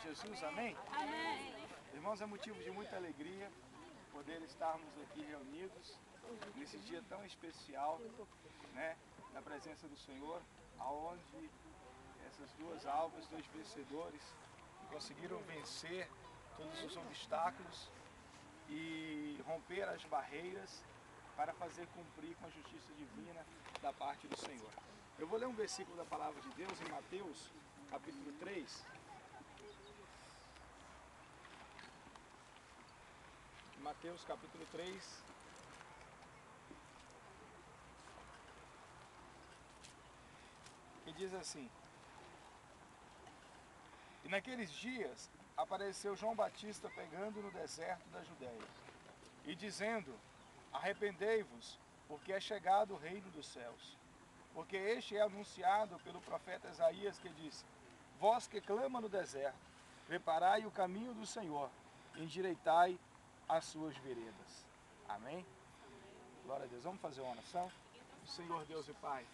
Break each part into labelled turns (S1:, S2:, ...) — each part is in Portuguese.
S1: Jesus, amém?
S2: Amém.
S1: Irmãos, é motivo de muita alegria poder estarmos aqui reunidos nesse dia tão especial, né, na presença do Senhor, aonde essas duas almas, dois vencedores, conseguiram vencer todos os obstáculos e romper as barreiras para fazer cumprir com a justiça divina da parte do Senhor. Eu vou ler um versículo da palavra de Deus em Mateus, capítulo 3. Mateus, capítulo 3. Que diz assim: E naqueles dias apareceu João Batista pregando no deserto da Judéia e dizendo: Arrependei-vos, porque é chegado o reino dos céus. Porque este é anunciado pelo profeta Isaías, que disse: Vós que clama no deserto, preparai o caminho do Senhor, endireitai as suas veredas. Amém? Glória a Deus. Vamos fazer uma oração? Senhor Deus e Pai,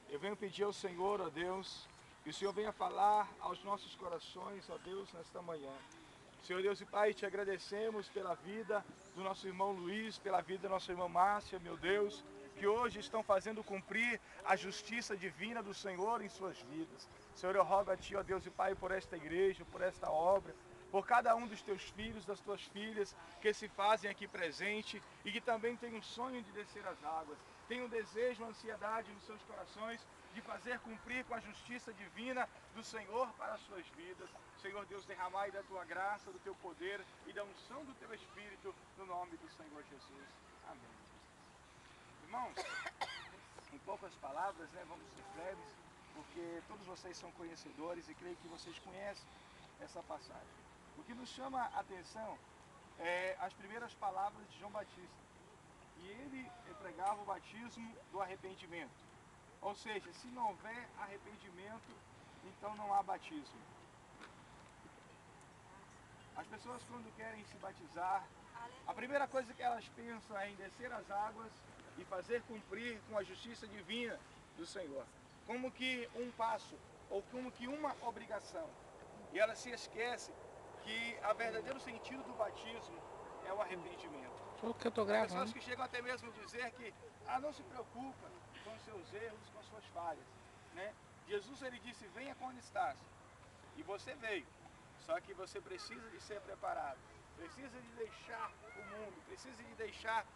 S1: eu venho pedir ao Senhor, ó Deus, que o Senhor venha falar aos nossos corações, ó Deus, nesta manhã. Senhor Deus e Pai, te agradecemos pela vida do nosso irmão Luiz, pela vida da nossa irmã Márcia, meu Deus, que hoje estão fazendo cumprir a justiça divina do Senhor em suas vidas. Senhor, eu rogo a Ti, ó Deus e Pai, por esta igreja, por esta obra, por cada um dos Teus filhos, das Tuas filhas, que se fazem aqui presente e que também têm um sonho de descer as águas, têm um desejo, uma ansiedade nos seus corações de fazer cumprir com a justiça divina do Senhor para as suas vidas. Senhor Deus, derramai da Tua graça, do Teu poder e da unção do Teu Espírito, no nome do Senhor Jesus. Amém. Irmãos, em poucas palavras, né, vamos ser breves, porque todos vocês são conhecedores e creio que vocês conhecem essa passagem. O que nos chama a atenção é as primeiras palavras de João Batista. E ele pregava o batismo do arrependimento. Ou seja, se não houver arrependimento, então não há batismo. As pessoas, quando querem se batizar, a primeira coisa que elas pensam é em descer as águas e fazer cumprir com a justiça divina do Senhor. Como que um passo, ou como que uma obrigação. E ela se esquece que o verdadeiro sentido do batismo é o arrependimento.
S3: Só que eu tô gravando.
S1: Pessoas que chegam até mesmo a dizer que não se preocupa com seus erros, com suas falhas, né? Jesus, ele disse: venha quando estás. E você veio. Só que você precisa de ser preparado. Precisa de deixar o mundo, precisa de deixar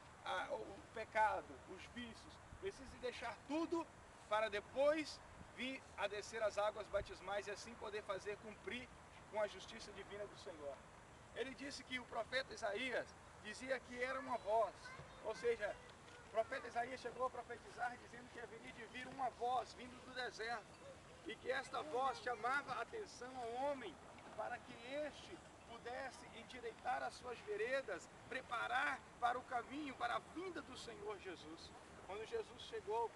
S1: o pecado, os vícios, precisa de deixar tudo para depois vir a descer as águas batismais e assim poder fazer cumprir com a justiça divina do Senhor. Ele disse que o profeta Isaías dizia que era uma voz, ou seja, o profeta Isaías chegou a profetizar dizendo que haveria de vir uma voz vindo do deserto e que esta voz chamava a atenção ao homem para que este pudesse endireitar as suas veredas, preparar para o caminho, para a vinda do Senhor Jesus. Quando Jesus chegou,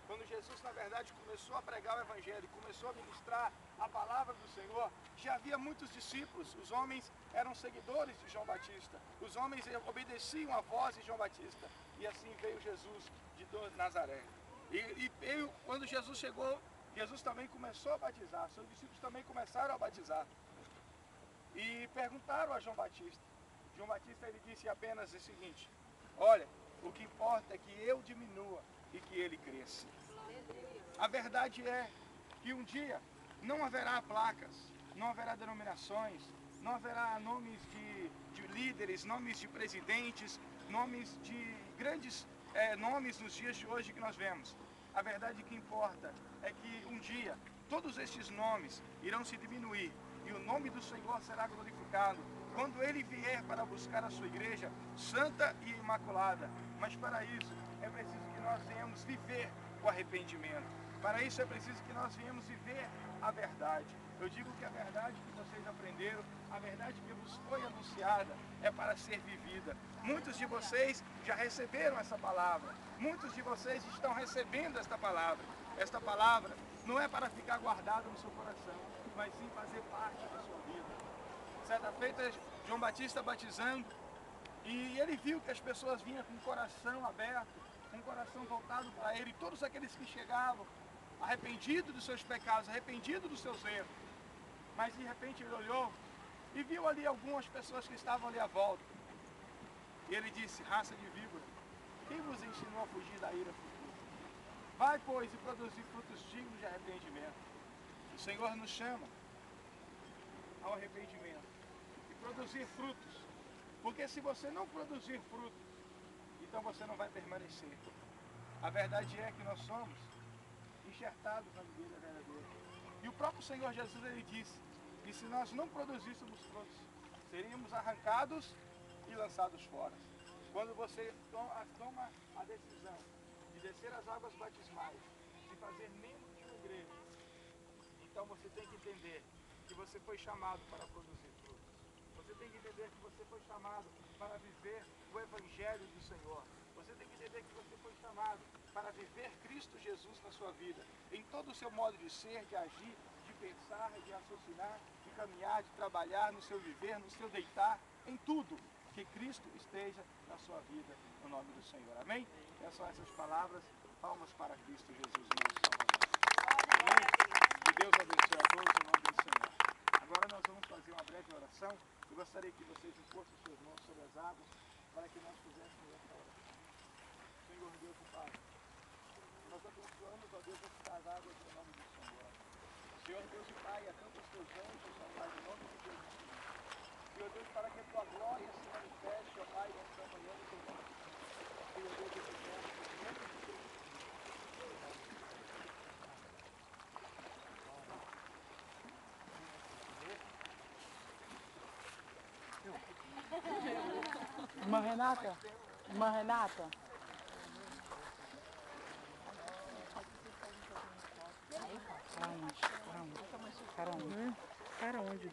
S1: quando Jesus, na verdade, começou a pregar o Evangelho, começou a ministrar a palavra do Senhor, já havia muitos discípulos. Os homens eram seguidores de João Batista. Os homens obedeciam à voz de João Batista. E assim veio Jesus de Nazaré. E veio, quando Jesus chegou, Jesus também começou a batizar. Seus discípulos também começaram a batizar. E perguntaram a João Batista. João Batista, ele disse apenas o seguinte: olha, o que importa é que eu diminua e que ele cresça. A verdade é que um dia não haverá placas, não haverá denominações, não haverá nomes de líderes, nomes de presidentes, nomes de grandes nomes nos dias de hoje que nós vemos. A verdade que importa é que um dia todos estes nomes irão se diminuir e o nome do Senhor será glorificado quando Ele vier para buscar a sua igreja santa e imaculada. Mas para isso é preciso que nós venhamos viver o arrependimento. Para isso é preciso que nós venhamos viver a verdade. Eu digo que a verdade que vocês aprenderam, a verdade que vos foi anunciada, é para ser vivida. Muitos de vocês já receberam essa palavra. Muitos de vocês estão recebendo esta palavra. Esta palavra não é para ficar guardada no seu coração, mas sim fazer parte da sua vida. Certa feita, João Batista batizando, e ele viu que as pessoas vinham com o coração aberto, com o coração voltado para ele, e todos aqueles que chegavam arrependidos dos seus pecados, arrependidos dos seus erros. Mas de repente ele olhou e viu ali algumas pessoas que estavam ali à volta. E ele disse: raça de víbora, quem vos ensinou a fugir da ira futura? Vai, pois, e produzir frutos dignos de arrependimento. O Senhor nos chama ao arrependimento e produzir frutos. Porque se você não produzir frutos, então você não vai permanecer. A verdade é que nós somos enxertados na videira verdadeira. E o próprio Senhor Jesus, ele disse que se nós não produzíssemos frutos, seríamos arrancados e lançados fora. Quando você toma a decisão de descer as águas batismais, de fazer membro de uma igreja, então você tem que entender que você foi chamado para produzir frutos. Você tem que entender que você foi chamado para viver o Evangelho do Senhor. Você tem que entender que você foi chamado para viver Cristo Jesus na sua vida, em todo o seu modo de ser, de agir, de pensar, de raciocinar, de caminhar, de trabalhar, no seu viver, no seu deitar, em tudo. Que Cristo esteja na sua vida, no nome do Senhor. Amém? Essas são essas palavras. Palmas para Cristo Jesus, nosso Salvador. Amém? Que Deus abençoe a todos, em nome do Senhor. Agora nós vamos fazer uma breve oração. Eu gostaria que vocês impossem suas mãos sobre as águas, para que nós fizéssemos essa oração. Senhor Deus e Pai, nós abençoamos, ó Deus, estas águas em nome do Senhor. Senhor Deus e Pai, acampa os teus anjos, ó Pai, em nome de Deus. Senhor Deus, para que a tua glória se manifeste, ó Pai, nesta manhã no teu nome. Senhor Deus, eu te peço, em nome de Deus.
S2: Irmã Renata? Irmã Renata? Para onde? Para onde? Para onde?